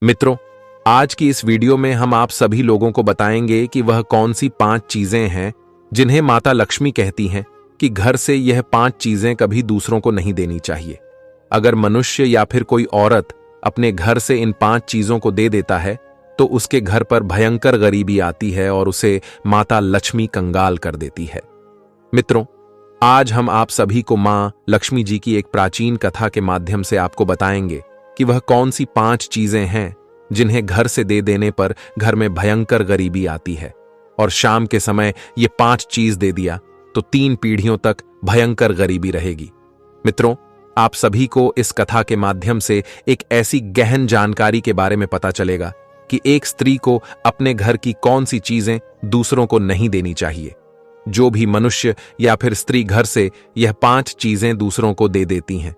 मित्रों, आज की इस वीडियो में हम आप सभी लोगों को बताएंगे कि वह कौन सी 5 चीजें हैं जिन्हें माता लक्ष्मी कहती हैं कि घर से यह 5 चीजें कभी दूसरों को नहीं देनी चाहिए। अगर मनुष्य या फिर कोई औरत अपने घर से इन 5 चीजों को दे देता है तो उसके घर पर भयंकर गरीबी आती है और उसे माता लक्ष्मी कंगाल कर देती है। मित्रों, आज हम आप सभी को मां लक्ष्मी जी की एक प्राचीन कथा के माध्यम से आपको बताएंगे कि वह कौन सी 5 चीजें हैं जिन्हें घर से दे देने पर घर में भयंकर गरीबी आती है, और शाम के समय ये 5 चीज दे दिया तो 3 पीढ़ियों तक भयंकर गरीबी रहेगी। मित्रों, आप सभी को इस कथा के माध्यम से एक ऐसी गहन जानकारी के बारे में पता चलेगा कि एक स्त्री को अपने घर की कौन सी चीजें दूसरों को नहीं देनी चाहिए। जो भी मनुष्य या फिर स्त्री घर से यह 5 चीजें दूसरों को दे देती हैं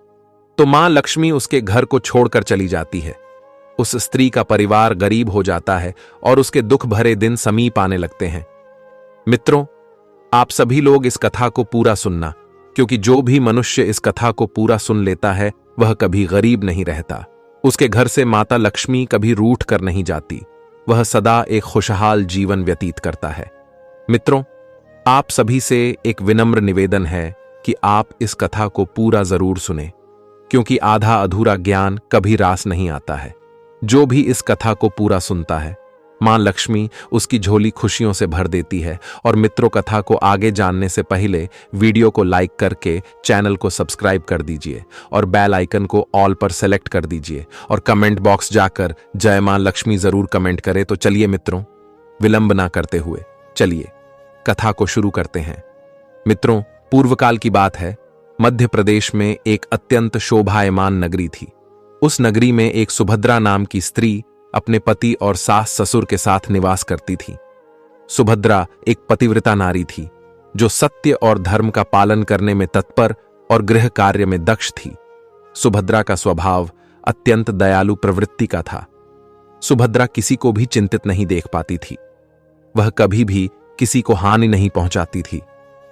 तो मां लक्ष्मी उसके घर को छोड़कर चली जाती है। उस स्त्री का परिवार गरीब हो जाता है और उसके दुख भरे दिन समीप आने लगते हैं। मित्रों, आप सभी लोग इस कथा को पूरा सुनना, क्योंकि जो भी मनुष्य इस कथा को पूरा सुन लेता है वह कभी गरीब नहीं रहता। उसके घर से माता लक्ष्मी कभी रूठ कर नहीं जाती, वह सदा एक खुशहाल जीवन व्यतीत करता है। मित्रों, आप सभी से एक विनम्र निवेदन है कि आप इस कथा को पूरा जरूर सुने, क्योंकि आधा अधूरा ज्ञान कभी रास नहीं आता है। जो भी इस कथा को पूरा सुनता है, मां लक्ष्मी उसकी झोली खुशियों से भर देती है। और मित्रों, कथा को आगे जानने से पहले वीडियो को लाइक करके चैनल को सब्सक्राइब कर दीजिए और बेल आइकन को ऑल पर सेलेक्ट कर दीजिए और कमेंट बॉक्स जाकर जय मां लक्ष्मी जरूर कमेंट करें। तो चलिए मित्रों, विलंब ना करते हुए चलिए कथा को शुरू करते हैं। मित्रों, पूर्वकाल की बात है, मध्य प्रदेश में एक अत्यंत शोभायमान नगरी थी। उस नगरी में एक सुभद्रा नाम की स्त्री अपने पति और सास ससुर के साथ निवास करती थी। सुभद्रा एक पतिव्रता नारी थी जो सत्य और धर्म का पालन करने में तत्पर और गृह कार्य में दक्ष थी। सुभद्रा का स्वभाव अत्यंत दयालु प्रवृत्ति का था। सुभद्रा किसी को भी चिंतित नहीं देख पाती थी। वह कभी भी किसी को हानि नहीं पहुंचाती थी।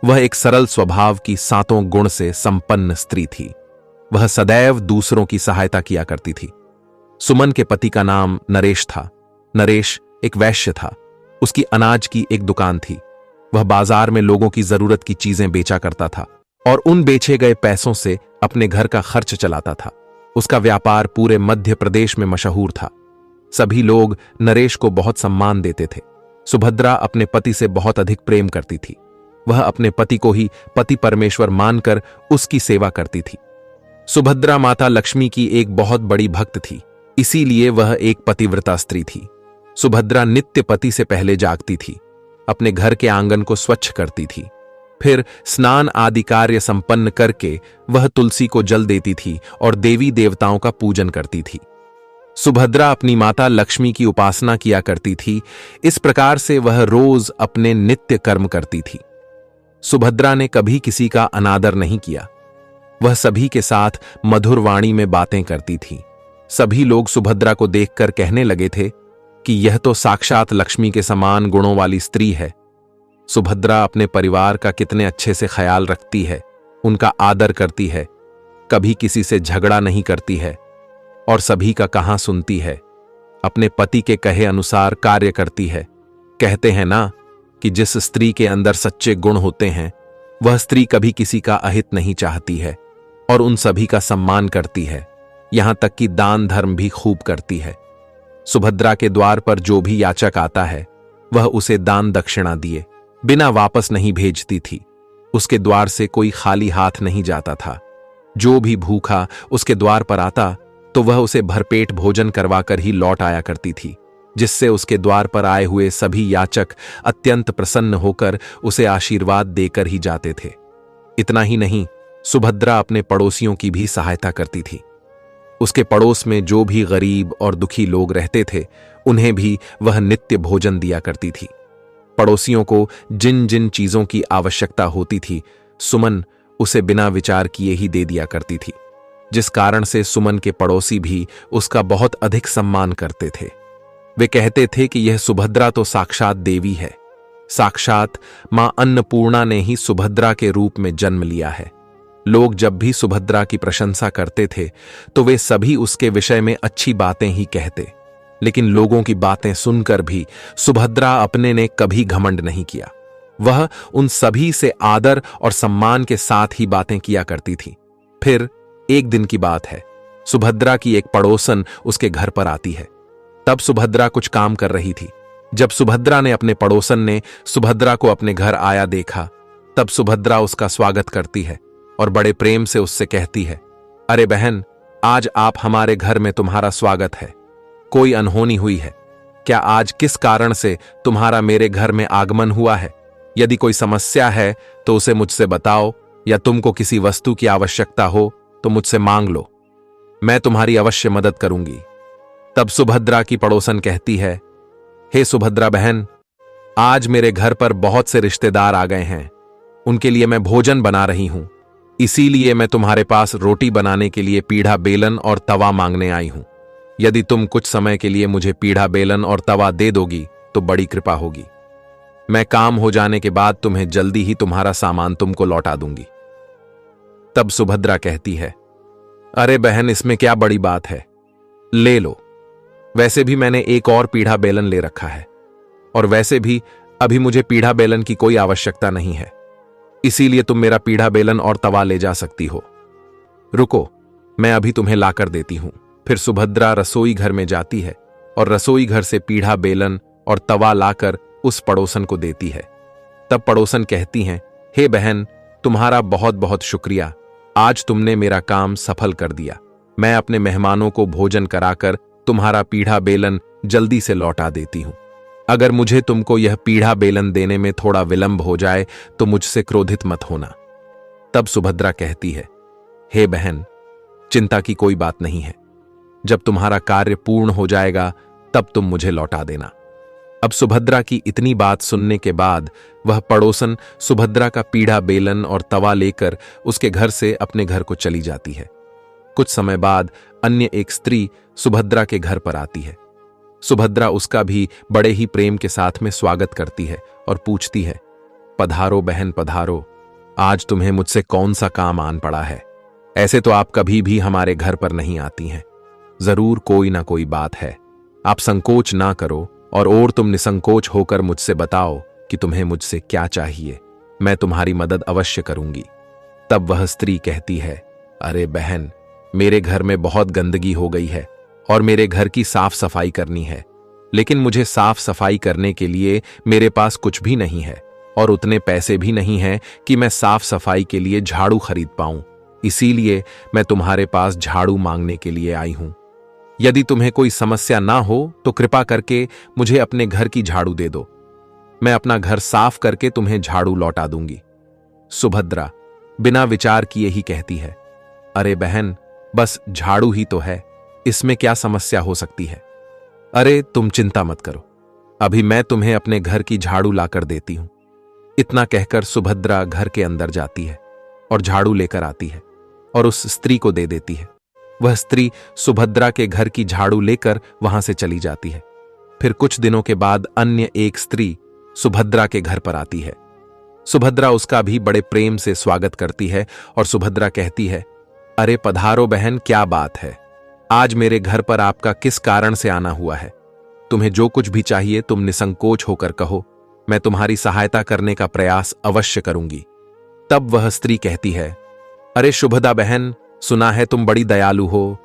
वह एक सरल स्वभाव की 7 गुण से संपन्न स्त्री थी। वह सदैव दूसरों की सहायता किया करती थी। सुमन के पति का नाम नरेश था। नरेश एक वैश्य था। उसकी अनाज की एक दुकान थी। वह बाजार में लोगों की जरूरत की चीजें बेचा करता था और उन बेचे गए पैसों से अपने घर का खर्च चलाता था। उसका व्यापार पूरे मध्य प्रदेश में मशहूर था। सभी लोग नरेश को बहुत सम्मान देते थे। सुभद्रा अपने पति से बहुत अधिक प्रेम करती थी। वह अपने पति को ही पति परमेश्वर मानकर उसकी सेवा करती थी। सुभद्रा माता लक्ष्मी की एक बहुत बड़ी भक्त थी, इसीलिए वह एक पतिव्रता स्त्री थी। सुभद्रा नित्य पति से पहले जागती थी, अपने घर के आंगन को स्वच्छ करती थी। फिर स्नान आदि कार्य संपन्न करके वह तुलसी को जल देती थी और देवी देवताओं का पूजन करती थी। सुभद्रा अपनी माता लक्ष्मी की उपासना किया करती थी। इस प्रकार से वह रोज अपने नित्य कर्म करती थी। सुभद्रा ने कभी किसी का अनादर नहीं किया। वह सभी के साथ मधुर वाणी में बातें करती थी। सभी लोग सुभद्रा को देखकर कहने लगे थे कि यह तो साक्षात लक्ष्मी के समान गुणों वाली स्त्री है। सुभद्रा अपने परिवार का कितने अच्छे से ख्याल रखती है, उनका आदर करती है, कभी किसी से झगड़ा नहीं करती है और सभी का कहां सुनती है। अपने पति के कहे अनुसार कार्य करती है। कहते हैं ना कि जिस स्त्री के अंदर सच्चे गुण होते हैं वह स्त्री कभी किसी का अहित नहीं चाहती है और उन सभी का सम्मान करती है, यहां तक कि दान धर्म भी खूब करती है। सुभद्रा के द्वार पर जो भी याचक आता है वह उसे दान दक्षिणा दिए बिना वापस नहीं भेजती थी। उसके द्वार से कोई खाली हाथ नहीं जाता था। जो भी भूखा उसके द्वार पर आता तो वह उसे भरपेट भोजन करवाकर ही लौट आया करती थी, जिससे उसके द्वार पर आए हुए सभी याचक अत्यंत प्रसन्न होकर उसे आशीर्वाद देकर ही जाते थे। इतना ही नहीं, सुभद्रा अपने पड़ोसियों की भी सहायता करती थी। उसके पड़ोस में जो भी गरीब और दुखी लोग रहते थे उन्हें भी वह नित्य भोजन दिया करती थी। पड़ोसियों को जिन जिन चीजों की आवश्यकता होती थी सुमन उसे बिना विचार किए ही दे दिया करती थी, जिस कारण से सुमन के पड़ोसी भी उसका बहुत अधिक सम्मान करते थे। वे कहते थे कि यह सुभद्रा तो साक्षात देवी है। साक्षात मां अन्नपूर्णा ने ही सुभद्रा के रूप में जन्म लिया है। लोग जब भी सुभद्रा की प्रशंसा करते थे तो वे सभी उसके विषय में अच्छी बातें ही कहते। लेकिन लोगों की बातें सुनकर भी सुभद्रा अपने ने कभी घमंड नहीं किया। वह उन सभी से आदर और सम्मान के साथ ही बातें किया करती थी। फिर एक दिन की बात है, सुभद्रा की एक पड़ोसन उसके घर पर आती है। तब सुभद्रा कुछ काम कर रही थी। जब सुभद्रा ने अपने पड़ोसन ने सुभद्रा को अपने घर आया देखा, तब सुभद्रा उसका स्वागत करती है और बड़े प्रेम से उससे कहती है, अरे बहन, आज आप हमारे घर में, तुम्हारा स्वागत है। कोई अनहोनी हुई है क्या? आज किस कारण से तुम्हारा मेरे घर में आगमन हुआ है? यदि कोई समस्या है तो उसे मुझसे बताओ, या तुमको किसी वस्तु की आवश्यकता हो तो मुझसे मांग लो, मैं तुम्हारी अवश्य मदद करूंगी। तब सुभद्रा की पड़ोसन कहती है, हे सुभद्रा बहन, आज मेरे घर पर बहुत से रिश्तेदार आ गए हैं, उनके लिए मैं भोजन बना रही हूं, इसीलिए मैं तुम्हारे पास रोटी बनाने के लिए पीढ़ा बेलन और तवा मांगने आई हूं। यदि तुम कुछ समय के लिए मुझे पीढ़ा बेलन और तवा दे दोगी तो बड़ी कृपा होगी। मैं काम हो जाने के बाद तुम्हें जल्दी ही तुम्हारा सामान तुमको लौटा दूंगी। तब सुभद्रा कहती है, अरे बहन, इसमें क्या बड़ी बात है, ले लो। वैसे भी मैंने एक और पीढ़ा बेलन ले रखा है, और वैसे भी अभी मुझे पीढ़ा बेलन की कोई आवश्यकता नहीं है, इसीलिए तुम मेरा पीढ़ा बेलन और तवा ले जा सकती हो। रुको, मैं अभी तुम्हें लाकर देती हूं। फिर सुभद्रा रसोई घर में जाती है और रसोई घर से पीढ़ा बेलन और तवा लाकर उस पड़ोसन को देती है। तब पड़ोसन कहती हैं, हे बहन, तुम्हारा बहुत बहुत शुक्रिया, आज तुमने मेरा काम सफल कर दिया। मैं अपने मेहमानों को भोजन कराकर तुम्हारा पीढ़ा बेलन जल्दी से लौटा देती हूं। अगर मुझे तुमको यह पीढ़ा बेलन देने में थोड़ा विलंब हो जाए तो मुझसे क्रोधित मत होना। तब सुभद्रा कहती है, हे बहन, चिंता की कोई बात नहीं है, जब तुम्हारा कार्य पूर्ण हो जाएगा तब तुम मुझे लौटा देना। अब सुभद्रा की इतनी बात सुनने के बाद वह पड़ोसन सुभद्रा का पीढ़ा बेलन और तवा लेकर उसके घर से अपने घर को चली जाती है। कुछ समय बाद अन्य एक स्त्री सुभद्रा के घर पर आती है। सुभद्रा उसका भी बड़े ही प्रेम के साथ में स्वागत करती है और पूछती है, पधारो बहन पधारो, आज तुम्हें मुझसे कौन सा काम आन पड़ा है? ऐसे तो आप कभी भी हमारे घर पर नहीं आती हैं, जरूर कोई ना कोई बात है। आप संकोच ना करो और तुम निसंकोच होकर मुझसे बताओ कि तुम्हें मुझसे क्या चाहिए, मैं तुम्हारी मदद अवश्य करूंगी। तब वह स्त्री कहती है, अरे बहन, मेरे घर में बहुत गंदगी हो गई है और मेरे घर की साफ सफाई करनी है, लेकिन मुझे साफ सफाई करने के लिए मेरे पास कुछ भी नहीं है और उतने पैसे भी नहीं हैं कि मैं साफ सफाई के लिए झाड़ू खरीद पाऊं। इसीलिए मैं तुम्हारे पास झाड़ू मांगने के लिए आई हूं। यदि तुम्हें कोई समस्या ना हो तो कृपा करके मुझे अपने घर की झाड़ू दे दो, मैं अपना घर साफ करके तुम्हें झाड़ू लौटा दूंगी। सुभद्रा बिना विचार किए ही कहती है, अरे बहन, बस झाड़ू ही तो है, इसमें क्या समस्या हो सकती है? अरे तुम चिंता मत करो, अभी मैं तुम्हें अपने घर की झाड़ू लाकर देती हूं। इतना कहकर सुभद्रा घर के अंदर जाती है और झाड़ू लेकर आती है और उस स्त्री को दे देती है। वह स्त्री सुभद्रा के घर की झाड़ू लेकर वहां से चली जाती है। फिर कुछ दिनों के बाद अन्य एक स्त्री सुभद्रा के घर पर आती है। सुभद्रा उसका भी बड़े प्रेम से स्वागत करती है और सुभद्रा कहती है, अरे पधारो बहन, क्या बात है, आज मेरे घर पर आपका किस कारण से आना हुआ है? तुम्हें जो कुछ भी चाहिए तुम निसंकोच होकर कहो, मैं तुम्हारी सहायता करने का प्रयास अवश्य करूंगी। तब वह स्त्री कहती है, अरे शुभदा बहन, सुना है तुम बड़ी दयालु हो,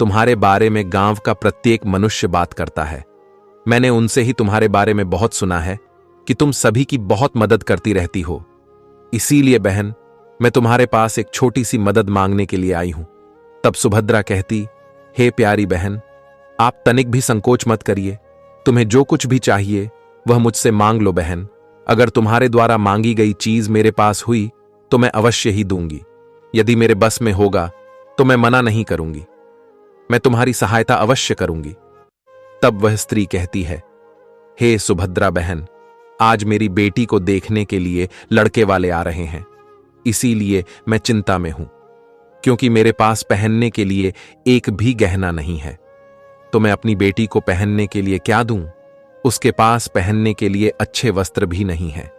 तुम्हारे बारे में गांव का प्रत्येक मनुष्य बात करता है। मैंने उनसे ही तुम्हारे बारे में बहुत सुना है कि तुम सभी की बहुत मदद करती रहती हो। इसीलिए बहन, मैं तुम्हारे पास एक छोटी सी मदद मांगने के लिए आई हूं। तब सुभद्रा कहती, हे प्यारी बहन, आप तनिक भी संकोच मत करिए, तुम्हें जो कुछ भी चाहिए वह मुझसे मांग लो बहन। अगर तुम्हारे द्वारा मांगी गई चीज मेरे पास हुई तो मैं अवश्य ही दूंगी। यदि मेरे बस में होगा तो मैं मना नहीं करूंगी, मैं तुम्हारी सहायता अवश्य करूंगी। तब वह स्त्री कहती है, हे सुभद्रा बहन, आज मेरी बेटी को देखने के लिए लड़के वाले आ रहे हैं, इसीलिए मैं चिंता में हूं, क्योंकि मेरे पास पहनने के लिए एक भी गहना नहीं है। तो मैं अपनी बेटी को पहनने के लिए क्या दूं? उसके पास पहनने के लिए अच्छे वस्त्र भी नहीं है।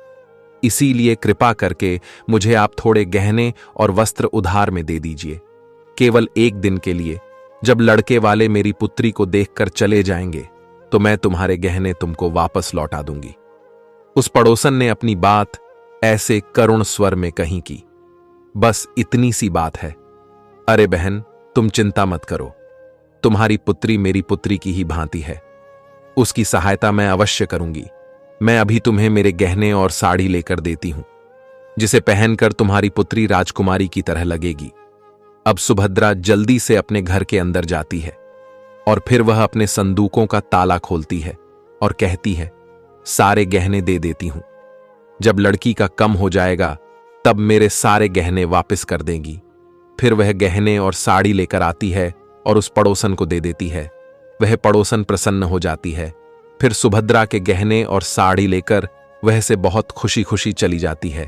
इसीलिए कृपा करके मुझे आप थोड़े गहने और वस्त्र उधार में दे दीजिए, केवल एक दिन के लिए, जब लड़के वाले मेरी पुत्री को देखकर चले जाएंगे। तो मैं तुम्हारे गहने तुमको वापस लौटा दूंगी। उस पड़ोसन ने अपनी बात ऐसे करुण स्वर में कही कि बस इतनी सी बात है। अरे बहन, तुम चिंता मत करो, तुम्हारी पुत्री मेरी पुत्री की ही भांति है, उसकी सहायता मैं अवश्य करूंगी। मैं अभी तुम्हें मेरे गहने और साड़ी लेकर देती हूं, जिसे पहनकर तुम्हारी पुत्री राजकुमारी की तरह लगेगी। अब सुभद्रा जल्दी से अपने घर के अंदर जाती है और फिर वह अपने संदूकों का ताला खोलती है और कहती है, सारे गहने दे देती हूं। जब लड़की का कम हो जाएगा तब मेरे सारे गहने वापस कर देंगी। फिर वह गहने और साड़ी लेकर आती है और उस पड़ोसन को दे देती है। वह पड़ोसन प्रसन्न हो जाती है। फिर सुभद्रा के गहने और साड़ी लेकर वह से बहुत खुशी खुशी चली जाती है।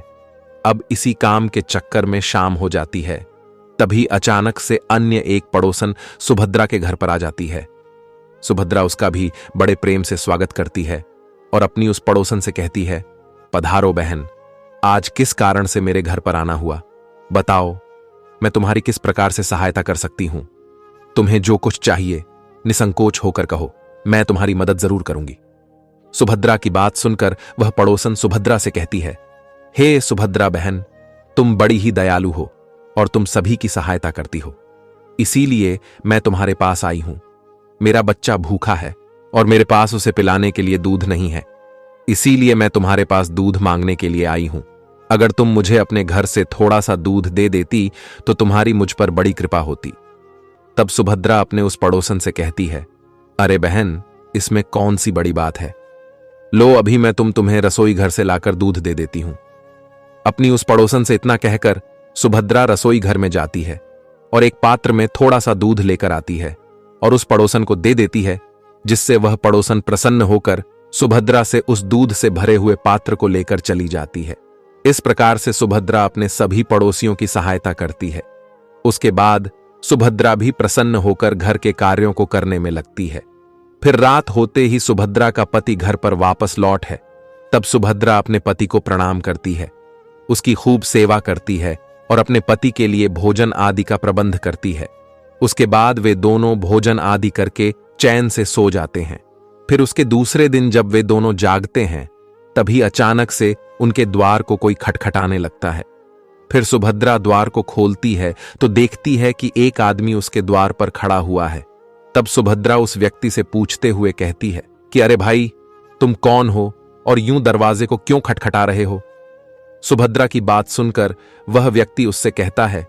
अब इसी काम के चक्कर में शाम हो जाती है। तभी अचानक से अन्य एक पड़ोसन सुभद्रा के घर पर आ जाती है। सुभद्रा उसका भी बड़े प्रेम से स्वागत करती है और अपनी उस पड़ोसन से कहती है, पधारो बहन, आज किस कारण से मेरे घर पर आना हुआ? बताओ, मैं तुम्हारी किस प्रकार से सहायता कर सकती हूं? तुम्हें जो कुछ चाहिए निसंकोच होकर कहो, मैं तुम्हारी मदद जरूर करूंगी। सुभद्रा की बात सुनकर वह पड़ोसन सुभद्रा से कहती है, हे सुभद्रा बहन, तुम बड़ी ही दयालु हो और तुम सभी की सहायता करती हो, इसीलिए मैं तुम्हारे पास आई हूं। मेरा बच्चा भूखा है और मेरे पास उसे पिलाने के लिए दूध नहीं है, इसीलिए मैं तुम्हारे पास दूध मांगने के लिए आई हूं। अगर तुम मुझे अपने घर से थोड़ा सा दूध दे देती तो तुम्हारी मुझ पर बड़ी कृपा होती। तब सुभद्रा अपने उस पड़ोसन से कहती है, अरे बहन, इसमें कौन सी बड़ी बात है? लो, अभी मैं तुम्हें रसोई घर से लाकर दूध दे देती हूं। अपनी उस पड़ोसन से इतना कहकर सुभद्रा रसोई घर में जाती है और एक पात्र में थोड़ा सा दूध लेकर आती है और उस पड़ोसन को दे देती है, जिससे वह पड़ोसन प्रसन्न होकर सुभद्रा से उस दूध से भरे हुए पात्र को लेकर चली जाती है। इस प्रकार से सुभद्रा अपने सभी पड़ोसियों की सहायता करती है। उसके बाद सुभद्रा भी प्रसन्न होकर घर के कार्यों को करने में लगती है। फिर रात होते ही सुभद्रा का पति घर पर वापस लौट है। तब सुभद्रा अपने पति को प्रणाम करती है, उसकी खूब सेवा करती है और अपने पति के लिए भोजन आदि का प्रबंध करती है। उसके बाद वे दोनों भोजन आदि करके चैन से सो जाते हैं। फिर उसके दूसरे दिन जब वे दोनों जागते हैं, तभी अचानक से उनके द्वार को कोई खटखटाने लगता है। फिर सुभद्रा द्वार को खोलती है तो देखती है कि एक आदमी उसके द्वार पर खड़ा हुआ है। तब सुभद्रा उस व्यक्ति से पूछते हुए कहती है कि अरे भाई, तुम कौन हो और यूं दरवाजे को क्यों खटखटा रहे हो? सुभद्रा की बात सुनकर वह व्यक्ति उससे कहता है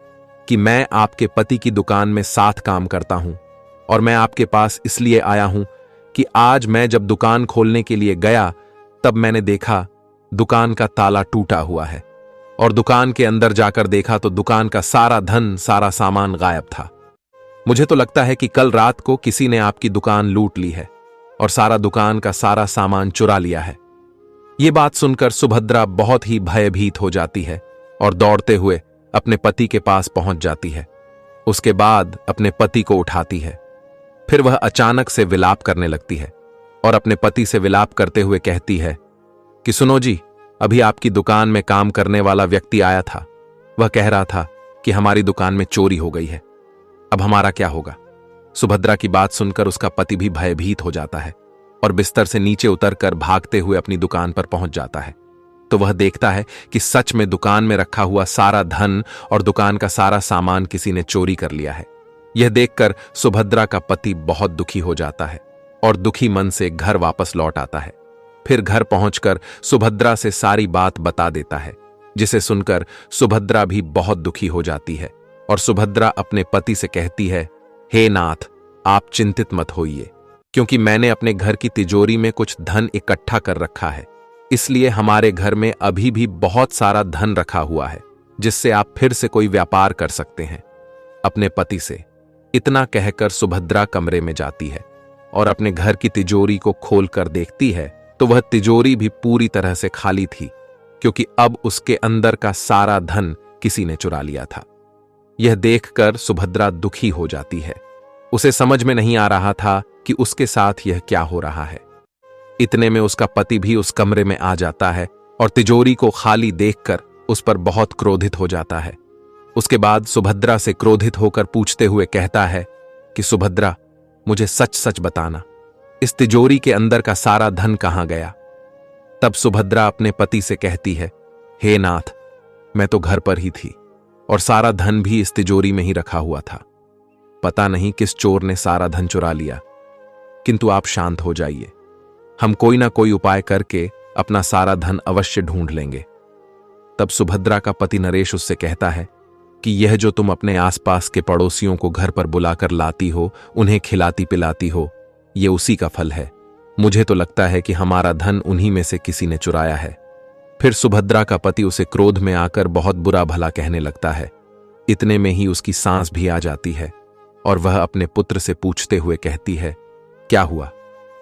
कि मैं आपके पति की दुकान में साथ काम करता हूं और मैं आपके पास इसलिए आया हूं कि आज मैं जब दुकान खोलने के लिए गया तब मैंने देखा दुकान का ताला टूटा हुआ है और दुकान के अंदर जाकर देखा तो दुकान का सारा धन, सारा सामान गायब था। मुझे तो लगता है कि कल रात को किसी ने आपकी दुकान लूट ली है और सारा दुकान का सारा सामान चुरा लिया है। ये बात सुनकर सुभद्रा बहुत ही भयभीत हो जाती है और दौड़ते हुए अपने पति के पास पहुंच जाती है। उसके बाद अपने पति को उठाती है। फिर वह अचानक से विलाप करने लगती है और अपने पति से विलाप करते हुए कहती है कि सुनो जी, अभी आपकी दुकान में काम करने वाला व्यक्ति आया था। वह कह रहा था कि हमारी दुकान में चोरी हो गई है, अब हमारा क्या होगा? सुभद्रा की बात सुनकर उसका पति भी भयभीत हो जाता है और बिस्तर से नीचे उतरकर भागते हुए अपनी दुकान पर पहुंच जाता है। तो वह देखता है कि सच में दुकान में रखा हुआ सारा धन और दुकान का सारा सामान किसी ने चोरी कर लिया है। यह देखकर सुभद्रा का पति बहुत दुखी हो जाता है और दुखी मन से घर वापस लौट आता है। फिर घर पहुंचकर सुभद्रा से सारी बात बता देता है, जिसे सुनकर सुभद्रा भी बहुत दुखी हो जाती है और सुभद्रा अपने पति से कहती है, हे नाथ, आप चिंतित मत होइए, क्योंकि मैंने अपने घर की तिजोरी में कुछ धन इकट्ठा कर रखा है, इसलिए हमारे घर में अभी भी बहुत सारा धन रखा हुआ है, जिससे आप फिर से कोई व्यापार कर सकते हैं। अपने पति से इतना कहकर सुभद्रा कमरे में जाती है और अपने घर की तिजोरी को खोलकर देखती है तो वह तिजोरी भी पूरी तरह से खाली थी, क्योंकि अब उसके अंदर का सारा धन किसी ने चुरा लिया था। यह देखकर सुभद्रा दुखी हो जाती है। उसे समझ में नहीं आ रहा था कि उसके साथ यह क्या हो रहा है। इतने में उसका पति भी उस कमरे में आ जाता है और तिजोरी को खाली देखकर उस पर बहुत क्रोधित हो जाता है। उसके बाद सुभद्रा से क्रोधित होकर पूछते हुए कहता है कि सुभद्रा, मुझे सच सच बताना, इस तिजोरी के अंदर का सारा धन कहां गया? तब सुभद्रा अपने पति से कहती है, हे नाथ, मैं तो घर पर ही थी और सारा धन भी इस तिजोरी में ही रखा हुआ था। पता नहीं किस चोर ने सारा धन चुरा लिया। किंतु आप शांत हो जाइए, हम कोई ना कोई उपाय करके अपना सारा धन अवश्य ढूंढ लेंगे। तब सुभद्रा का पति नरेश उससे कहता है कि यह जो तुम अपने आसपास के पड़ोसियों को घर पर बुलाकर लाती हो, उन्हें खिलाती पिलाती हो, यह उसी का फल है। मुझे तो लगता है कि हमारा धन उन्हीं में से किसी ने चुराया है। फिर सुभद्रा का पति उसे क्रोध में आकर बहुत बुरा भला कहने लगता है। इतने में ही उसकी सांस भी आ जाती है और वह अपने पुत्र से पूछते हुए कहती है, क्या हुआ?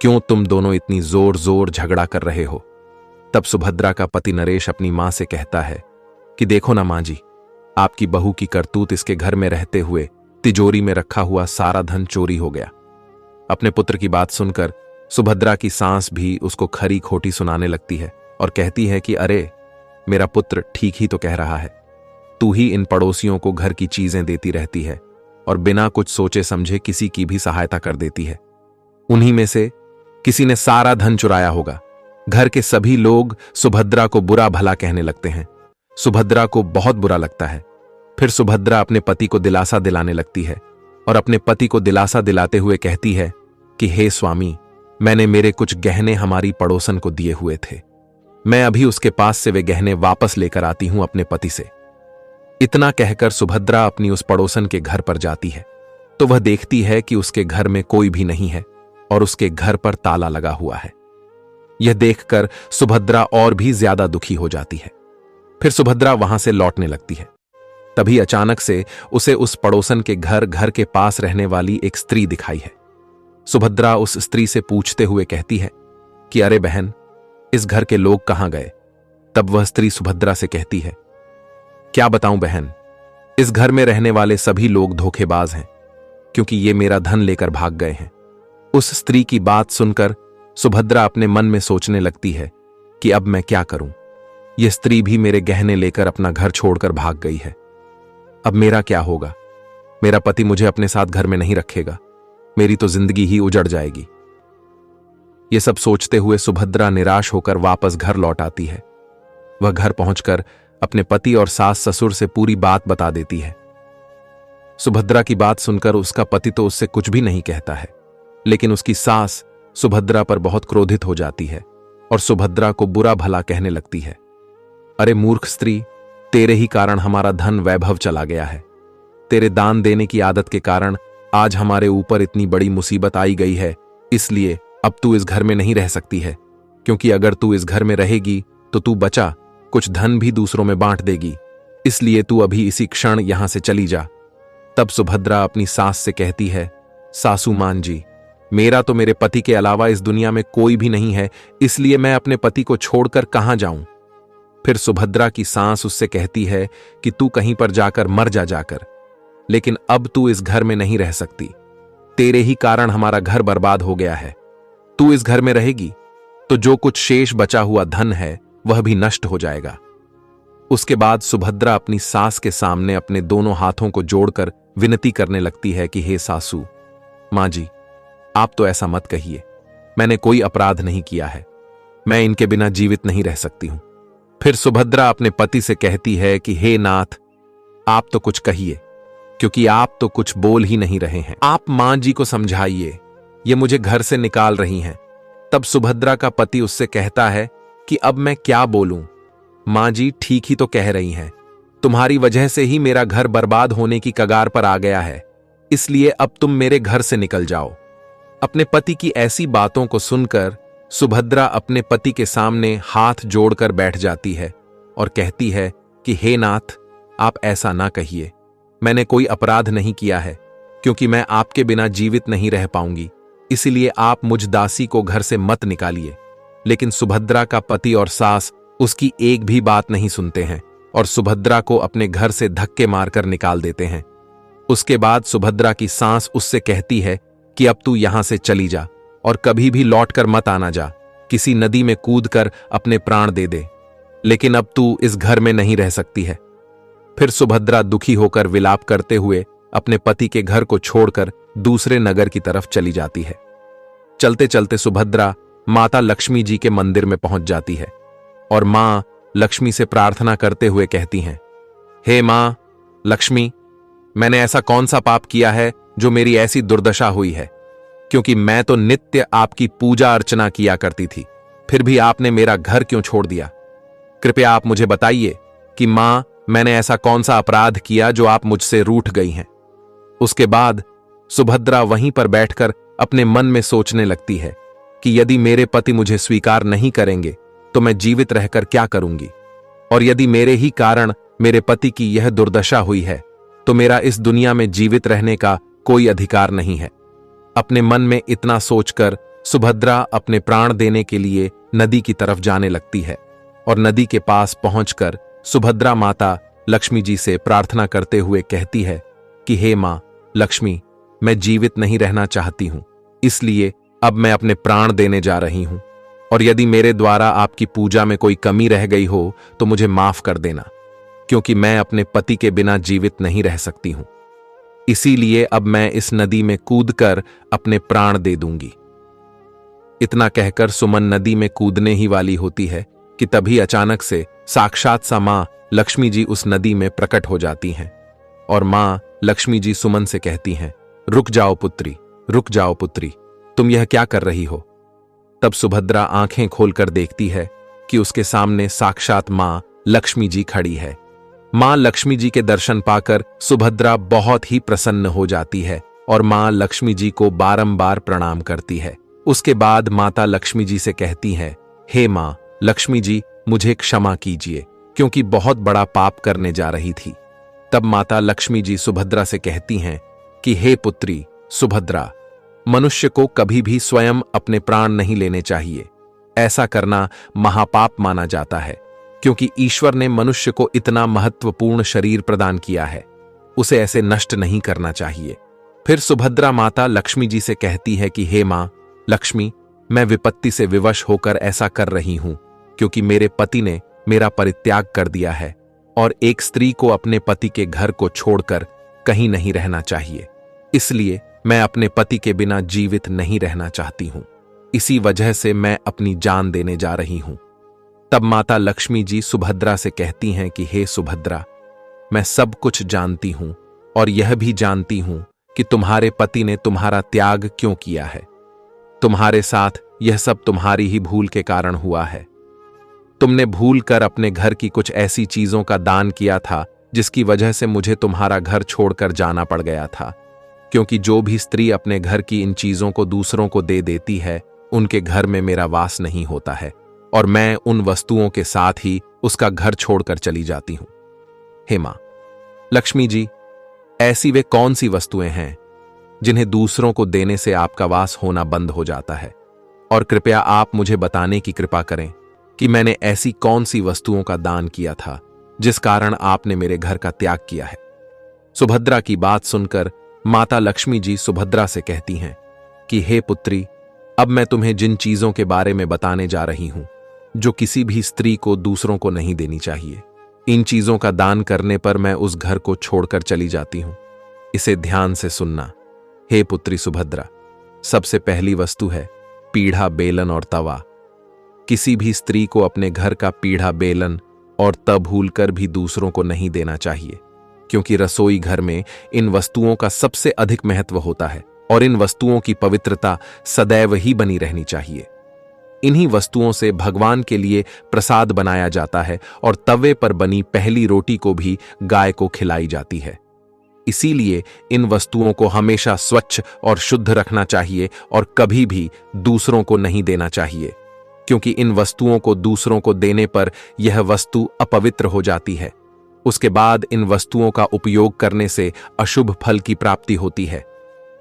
क्यों तुम दोनों इतनी जोर जोर झगड़ा कर रहे हो? तब सुभद्रा का पति नरेश अपनी मां से कहता है कि देखो ना मां जी, आपकी बहू की करतूत, इसके घर में रहते हुए तिजोरी में रखा हुआ सारा धन चोरी हो गया। अपने पुत्र की बात सुनकर सुभद्रा की सांस भी उसको खरी खोटी सुनाने लगती है और कहती है कि अरे, मेरा पुत्र ठीक ही तो कह रहा है। तू ही इन पड़ोसियों को घर की चीजें देती रहती है और बिना कुछ सोचे समझे किसी की भी सहायता कर देती है। उन्हीं में से किसी ने सारा धन चुराया होगा। घर के सभी लोग सुभद्रा को बुरा भला कहने लगते हैं। सुभद्रा को बहुत बुरा लगता है। फिर सुभद्रा अपने पति को दिलासा दिलाने लगती है और अपने पति को दिलासा दिलाते हुए कहती है कि हे स्वामी, मैंने मेरे कुछ गहने हमारी पड़ोसन को दिए हुए थे। मैं अभी उसके पास से वे गहने वापस लेकर आती हूं अपने पति से। इतना कहकर सुभद्रा अपनी उस पड़ोसन के घर पर जाती है तो वह देखती है कि उसके घर में कोई भी नहीं है और उसके घर पर ताला लगा हुआ है। यह देखकर सुभद्रा और भी ज्यादा दुखी हो जाती है। फिर सुभद्रा वहां से लौटने लगती है। तभी अचानक से उसे उस पड़ोसन के घर के पास रहने वाली एक स्त्री दिखाई है। सुभद्रा उस स्त्री से पूछते हुए कहती है कि अरे बहन, इस घर के लोग कहां गए? तब वह स्त्री सुभद्रा से कहती है, क्या बताऊं बहन, इस घर में रहने वाले सभी लोग धोखेबाज हैं, क्योंकि ये मेरा धन लेकर भाग गए हैं। उस स्त्री की बात सुनकर सुभद्रा अपने मन में सोचने लगती है कि अब मैं क्या करूं? यह स्त्री भी मेरे गहने लेकर अपना घर छोड़कर भाग गई है। अब मेरा क्या होगा? मेरा पति मुझे अपने साथ घर में नहीं रखेगा। मेरी तो जिंदगी ही उजड़ जाएगी। यह सब सोचते हुए सुभद्रा निराश होकर वापस घर लौट आती है। वह घर पहुंचकर अपने पति और सास ससुर से पूरी बात बता देती है। सुभद्रा की बात सुनकर उसका पति तो उससे कुछ भी नहीं कहता है, लेकिन उसकी सास सुभद्रा पर बहुत क्रोधित हो जाती है और सुभद्रा को बुरा भला कहने लगती है। अरे मूर्ख स्त्री, तेरे ही कारण हमारा धन वैभव चला गया है। तेरे दान देने की आदत के कारण आज हमारे ऊपर इतनी बड़ी मुसीबत आई गई है। इसलिए अब तू इस घर में नहीं रह सकती है, क्योंकि अगर तू इस घर में रहेगी तो तू बचा कुछ धन भी दूसरों में बांट देगी। इसलिए तू अभी इसी क्षण यहां से चली जा। तब सुभद्रा अपनी सास से कहती है, सासू मान जी, मेरा तो मेरे पति के अलावा इस दुनिया में कोई भी नहीं है, इसलिए मैं अपने पति को छोड़कर कहां जाऊं? फिर सुभद्रा की सास उससे कहती है कि तू कहीं पर जाकर मर जाकर, लेकिन अब तू इस घर में नहीं रह सकती। तेरे ही कारण हमारा घर बर्बाद हो गया है। तू इस घर में रहेगी तो जो कुछ शेष बचा हुआ धन है वह भी नष्ट हो जाएगा। उसके बाद सुभद्रा अपनी सास के सामने अपने दोनों हाथों को जोड़कर विनती करने लगती है कि हे सासू मां जी, आप तो ऐसा मत कहिए। मैंने कोई अपराध नहीं किया है। मैं इनके बिना जीवित नहीं रह सकती हूं। फिर सुभद्रा अपने पति से कहती है कि हे नाथ, आप तो कुछ कहिए, क्योंकि आप तो कुछ बोल ही नहीं रहे हैं। आप मां जी को समझाइए, ये मुझे घर से निकाल रही हैं। तब सुभद्रा का पति उससे कहता है कि अब मैं क्या बोलूं? मां जी ठीक ही तो कह रही हैं। तुम्हारी वजह से ही मेरा घर बर्बाद होने की कगार पर आ गया है, इसलिए अब तुम मेरे घर से निकल जाओ। अपने पति की ऐसी बातों को सुनकर सुभद्रा अपने पति के सामने हाथ जोड़कर बैठ जाती है और कहती है कि हे नाथ, आप ऐसा ना कहिए। मैंने कोई अपराध नहीं किया है, क्योंकि मैं आपके बिना जीवित नहीं रह पाऊंगी, इसलिए आप मुझ दासी को घर से मत निकालिए। लेकिन सुभद्रा का पति और सास उसकी एक भी बात नहीं सुनते हैं और सुभद्रा को अपने घर से धक्के मारकर निकाल देते हैं। उसके बाद सुभद्रा की सास उससे कहती है कि अब तू यहां से चली जा और कभी भी लौटकर मत आना जा। किसी नदी में कूदकर अपने प्राण दे दे, लेकिन अब तू इस घर में नहीं रह सकती है। फिर सुभद्रा दुखी होकर विलाप करते हुए अपने पति के घर को छोड़कर दूसरे नगर की तरफ चली जाती है। चलते चलते सुभद्रा माता लक्ष्मी जी के मंदिर में पहुंच जाती है और मां लक्ष्मी से प्रार्थना करते हुए कहती हैं, हे मां लक्ष्मी, मैंने ऐसा कौन सा पाप किया है जो मेरी ऐसी दुर्दशा हुई है? क्योंकि मैं तो नित्य आपकी पूजा अर्चना किया करती थी, फिर भी आपने मेरा घर क्यों छोड़ दिया? कृपया आप मुझे बताइए कि मां, मैंने ऐसा कौन सा अपराध किया जो आप मुझसे रूठ गई हैं? उसके बाद सुभद्रा वहीं पर बैठकर अपने मन में सोचने लगती है कि यदि मेरे पति मुझे स्वीकार नहीं करेंगे तो मैं जीवित रहकर क्या करूंगी, और यदि मेरे ही कारण मेरे पति की यह दुर्दशा हुई है तो मेरा इस दुनिया में जीवित रहने का कोई अधिकार नहीं है। अपने मन में इतना सोचकर सुभद्रा अपने प्राण देने के लिए नदी की तरफ जाने लगती है और नदी के पास पहुंचकर सुभद्रा माता लक्ष्मी जी से प्रार्थना करते हुए कहती है कि हे मां लक्ष्मी, मैं जीवित नहीं रहना चाहती हूं, इसलिए अब मैं अपने प्राण देने जा रही हूं, और यदि मेरे द्वारा आपकी पूजा में कोई कमी रह गई हो तो मुझे माफ कर देना, क्योंकि मैं अपने पति के बिना जीवित नहीं रह सकती हूं। इसीलिए अब मैं इस नदी में कूदकर अपने प्राण दे दूंगी। इतना कहकर सुमन नदी में कूदने ही वाली होती है कि तभी अचानक से साक्षात सा मां लक्ष्मी जी उस नदी में प्रकट हो जाती हैं और मां लक्ष्मी जी सुमन से कहती हैं, रुक जाओ पुत्री, रुक जाओ पुत्री, तुम यह क्या कर रही हो? तब सुभद्रा आंखें खोलकर देखती है कि उसके सामने साक्षात मां लक्ष्मी जी खड़ी है। मां लक्ष्मी जी के दर्शन पाकर सुभद्रा बहुत ही प्रसन्न हो जाती है और मां लक्ष्मी जी को बारंबार प्रणाम करती है। उसके बाद माता लक्ष्मी जी से कहती है, हे मां लक्ष्मी जी, मुझे क्षमा कीजिए, क्योंकि बहुत बड़ा पाप करने जा रही थी। तब माता लक्ष्मी जी सुभद्रा से कहती हैं कि हे पुत्री सुभद्रा, मनुष्य को कभी भी स्वयं अपने प्राण नहीं लेने चाहिए। ऐसा करना महापाप माना जाता है, क्योंकि ईश्वर ने मनुष्य को इतना महत्वपूर्ण शरीर प्रदान किया है, उसे ऐसे नष्ट नहीं करना चाहिए। फिर सुभद्रा माता लक्ष्मी जी से कहती है कि हे मां लक्ष्मी, मैं विपत्ति से विवश होकर ऐसा कर रही हूं, क्योंकि मेरे पति ने मेरा परित्याग कर दिया है और एक स्त्री को अपने पति के घर को छोड़कर कहीं नहीं रहना चाहिए। इसलिए मैं अपने पति के बिना जीवित नहीं रहना चाहती हूं। इसी वजह से मैं अपनी जान देने जा रही हूं। तब माता लक्ष्मी जी सुभद्रा से कहती हैं कि हे सुभद्रा, मैं सब कुछ जानती हूं और यह भी जानती हूं कि तुम्हारे पति ने तुम्हारा त्याग क्यों किया है। तुम्हारे साथ यह सब तुम्हारी ही भूल के कारण हुआ है। तुमने भूल कर अपने घर की कुछ ऐसी चीजों का दान किया था जिसकी वजह से मुझे तुम्हारा घर छोड़कर जाना पड़ गया था, क्योंकि जो भी स्त्री अपने घर की इन चीजों को दूसरों को दे देती है, उनके घर में मेरा वास नहीं होता है और मैं उन वस्तुओं के साथ ही उसका घर छोड़कर चली जाती हूं। हे मां लक्ष्मी जी, ऐसी वे कौन सी वस्तुएं हैं जिन्हें दूसरों को देने से आपका वास होना बंद हो जाता है? और कृपया आप मुझे बताने की कृपा करें कि मैंने ऐसी कौन सी वस्तुओं का दान किया था जिस कारण आपने मेरे घर का त्याग किया है। सुभद्रा की बात सुनकर माता लक्ष्मी जी सुभद्रा से कहती हैं कि हे पुत्री, अब मैं तुम्हें जिन चीजों के बारे में बताने जा रही हूं जो किसी भी स्त्री को दूसरों को नहीं देनी चाहिए, इन चीजों का दान करने पर मैं उस घर को छोड़कर चली जाती हूं। इसे ध्यान से सुनना। हे पुत्री सुभद्रा, सबसे पहली वस्तु है पीढ़ा, बेलन और तवा। किसी भी स्त्री को अपने घर का पीढ़ा, बेलन और तवा भूलकर भी दूसरों को नहीं देना चाहिए, क्योंकि रसोई घर में इन वस्तुओं का सबसे अधिक महत्व होता है और इन वस्तुओं की पवित्रता सदैव ही बनी रहनी चाहिए। इन्हीं वस्तुओं से भगवान के लिए प्रसाद बनाया जाता है और तवे पर बनी पहली रोटी को भी गाय को खिलाई जाती है। इसीलिए इन वस्तुओं को हमेशा स्वच्छ और शुद्ध रखना चाहिए और कभी भी दूसरों को नहीं देना चाहिए, क्योंकि इन वस्तुओं को दूसरों को देने पर यह वस्तु अपवित्र हो जाती है। उसके बाद इन वस्तुओं का उपयोग करने से अशुभ फल की प्राप्ति होती है।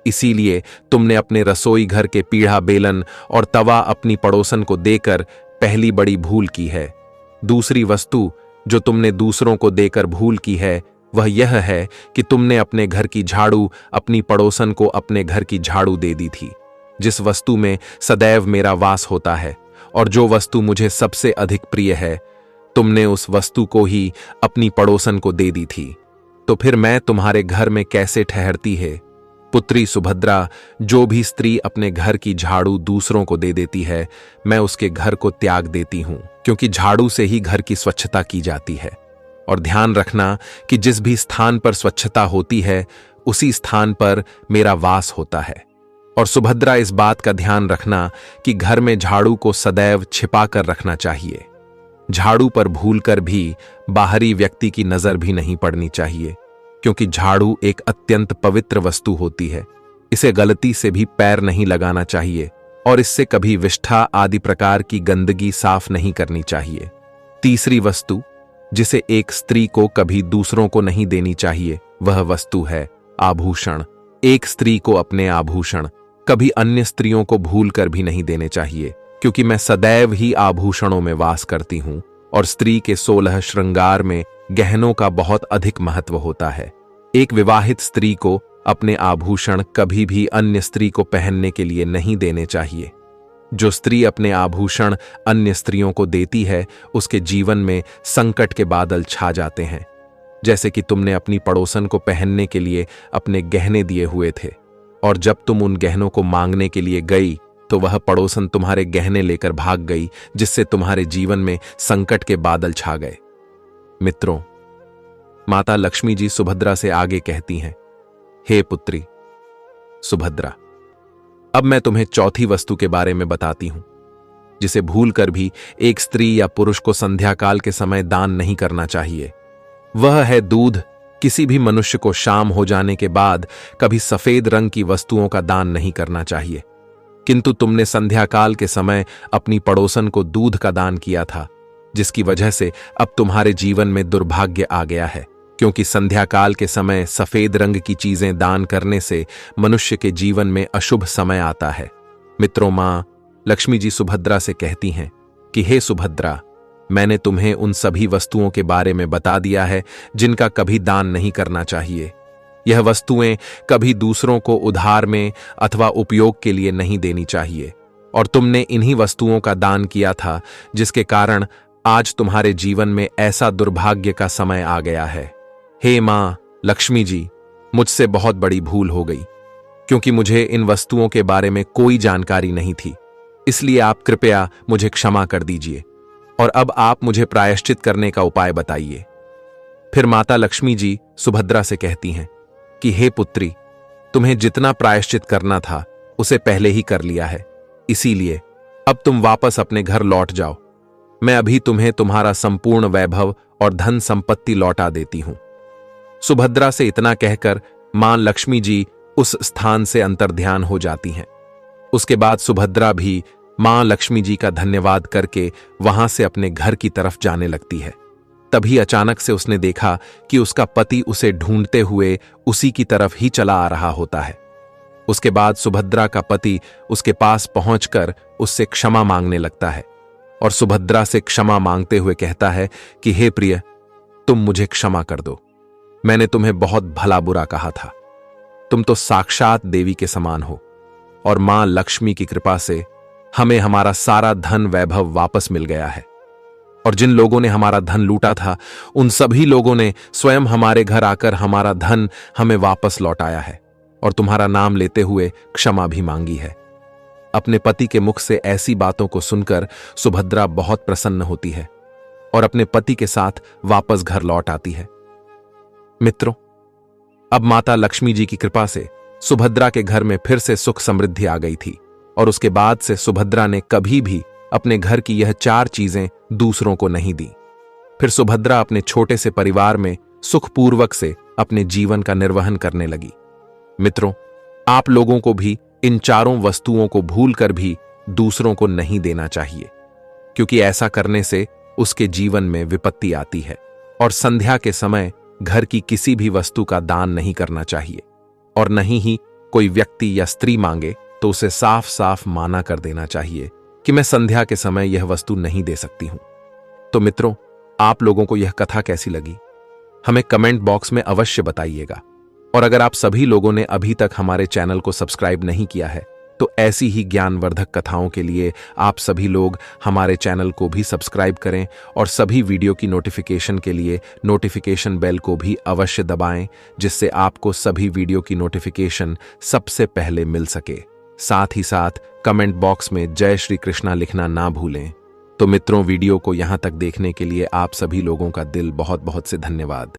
इसीलिए तुमने अपने रसोई घर के पीढ़ा, बेलन और तवा अपनी पड़ोसन को देकर पहली बड़ी भूल की है। दूसरी वस्तु जो तुमने दूसरों को देकर भूल की है वह यह है कि तुमने अपने घर की झाड़ू अपनी पड़ोसन को अपने घर की झाड़ू दे दी थी, जिस वस्तु में सदैव मेरा वास होता है और जो वस्तु मुझे सबसे अधिक प्रिय है, तुमने उस वस्तु को ही अपनी पड़ोसन को दे दी थी। तो फिर मैं तुम्हारे घर में कैसे ठहरती है? पुत्री सुभद्रा, जो भी स्त्री अपने घर की झाड़ू दूसरों को दे देती है, मैं उसके घर को त्याग देती हूं, क्योंकि झाड़ू से ही घर की स्वच्छता की जाती है। और ध्यान रखना कि जिस भी स्थान पर स्वच्छता होती है, उसी स्थान पर मेरा वास होता है। और सुभद्रा, इस बात का ध्यान रखना कि घर में झाड़ू को सदैव छिपा कर रखना चाहिए। झाड़ू पर भूलकर भी बाहरी व्यक्ति की नजर भी नहीं पड़नी चाहिए, क्योंकि झाड़ू एक अत्यंत पवित्र वस्तु होती है। इसे गलती से भी पैर नहीं लगाना चाहिए और इससे कभी विष्ठा आदि प्रकार की गंदगी साफ नहीं करनी चाहिए। तीसरी वस्तु जिसे एक स्त्री को कभी दूसरों को नहीं देनी चाहिए, वह वस्तु है आभूषण। एक स्त्री को अपने आभूषण कभी अन्य स्त्रियों को भूलकर भी नहीं देने चाहिए, क्योंकि मैं सदैव ही आभूषणों में वास करती हूं और स्त्री के 16 श्रृंगार में गहनों का बहुत अधिक महत्व होता है। एक विवाहित स्त्री को अपने आभूषण कभी भी अन्य स्त्री को पहनने के लिए नहीं देने चाहिए। जो स्त्री अपने आभूषण अन्य स्त्रियों को देती है, उसके जीवन में संकट के बादल छा जाते हैं। जैसे कि तुमने अपनी पड़ोसन को पहनने के लिए अपने गहने दिए हुए थे, और जब तुम उन गहनों को मांगने के लिए गई तो वह पड़ोसन तुम्हारे गहने लेकर भाग गई, जिससे तुम्हारे जीवन में संकट के बादल छा गए। मित्रों, माता लक्ष्मी जी सुभद्रा से आगे कहती हैं, हे पुत्री सुभद्रा, अब मैं तुम्हें चौथी वस्तु के बारे में बताती हूं, जिसे भूलकर भी एक स्त्री या पुरुष को संध्या काल के समय दान नहीं करना चाहिए। वह है दूध। किसी भी मनुष्य को शाम हो जाने के बाद कभी सफेद रंग की वस्तुओं का दान नहीं करना चाहिए, किंतु तुमने संध्या काल के समय अपनी पड़ोसन को दूध का दान किया था, जिसकी वजह से अब तुम्हारे जीवन में दुर्भाग्य आ गया है, क्योंकि संध्या काल के समय सफेद रंग की चीजें दान करने से मनुष्य के जीवन में अशुभ समय आता है। मित्रों, मां लक्ष्मी जी सुभद्रा से कहती हैं कि हे सुभद्रा, मैंने तुम्हें उन सभी वस्तुओं के बारे में बता दिया है जिनका कभी दान नहीं करना चाहिए। यह वस्तुएं कभी दूसरों को उधार में अथवा उपयोग के लिए नहीं देनी चाहिए, और तुमने इन्हीं वस्तुओं का दान किया था, जिसके कारण आज तुम्हारे जीवन में ऐसा दुर्भाग्य का समय आ गया है। हे मां लक्ष्मी जी, मुझसे बहुत बड़ी भूल हो गई, क्योंकि मुझे इन वस्तुओं के बारे में कोई जानकारी नहीं थी, इसलिए आप कृपया मुझे क्षमा कर दीजिए और अब आप मुझे प्रायश्चित करने का उपाय बताइए। फिर माता लक्ष्मी जी सुभद्रा से कहती हैं कि हे पुत्री, तुम्हें जितना प्रायश्चित करना था उसे पहले ही कर लिया है, इसीलिए अब तुम वापस अपने घर लौट जाओ। मैं अभी तुम्हें तुम्हारा संपूर्ण वैभव और धन संपत्ति लौटा देती हूं। सुभद्रा से इतना कहकर मां लक्ष्मी जी उस स्थान से अंतर्ध्यान हो जाती हैं। उसके बाद सुभद्रा भी मां लक्ष्मी जी का धन्यवाद करके वहां से अपने घर की तरफ जाने लगती है। तभी अचानक से उसने देखा कि उसका पति उसे ढूंढते हुए उसी की तरफ ही चला आ रहा होता है। उसके बाद सुभद्रा का पति उसके पास पहुंचकर उससे क्षमा मांगने लगता है और सुभद्रा से क्षमा मांगते हुए कहता है कि हे प्रिय, तुम मुझे क्षमा कर दो। मैंने तुम्हें बहुत भला बुरा कहा था। तुम तो साक्षात देवी के समान हो और मां लक्ष्मी की कृपा से हमें हमारा सारा धन वैभव वापस मिल गया है, और जिन लोगों ने हमारा धन लूटा था उन सभी लोगों ने स्वयं हमारे घर आकर हमारा धन हमें वापस लौटाया है और तुम्हारा नाम लेते हुए क्षमा भी मांगी है। अपने पति के मुख से ऐसी बातों को सुनकर सुभद्रा बहुत प्रसन्न होती है और अपने पति के साथ वापस घर लौट आती है। मित्रों, अब माता लक्ष्मी जी की कृपा से सुभद्रा के घर में फिर से सुख समृद्धि आ गई थी, और उसके बाद से सुभद्रा ने कभी भी अपने घर की यह 4 चीजें दूसरों को नहीं दी। फिर सुभद्रा अपने छोटे से परिवार में सुखपूर्वक से अपने जीवन का निर्वहन करने लगी। मित्रों, आप लोगों को भी इन 4 वस्तुओं को भूलकर भी दूसरों को नहीं देना चाहिए, क्योंकि ऐसा करने से उसके जीवन में विपत्ति आती है। और संध्या के समय घर की किसी भी वस्तु का दान नहीं करना चाहिए, और नहीं ही कोई व्यक्ति या स्त्री मांगे तो उसे साफ साफ माना कर देना चाहिए कि मैं संध्या के समय यह वस्तु नहीं दे सकती हूं। तो मित्रों, आप लोगों को यह कथा कैसी लगी, हमें कमेंट बॉक्स में अवश्य बताइएगा। और अगर आप सभी लोगों ने अभी तक हमारे चैनल को सब्सक्राइब नहीं किया है तो ऐसी ही ज्ञानवर्धक कथाओं के लिए आप सभी लोग हमारे चैनल को भी सब्सक्राइब करें और सभी वीडियो की नोटिफिकेशन के लिए नोटिफिकेशन बेल को भी अवश्य दबाएं, जिससे आपको सभी वीडियो की नोटिफिकेशन सबसे पहले मिल सके। साथ ही साथ कमेंट बॉक्स में जय श्री कृष्णा लिखना ना भूलें। तो मित्रों, वीडियो को यहां तक देखने के लिए आप सभी लोगों का दिल बहुत बहुत से धन्यवाद।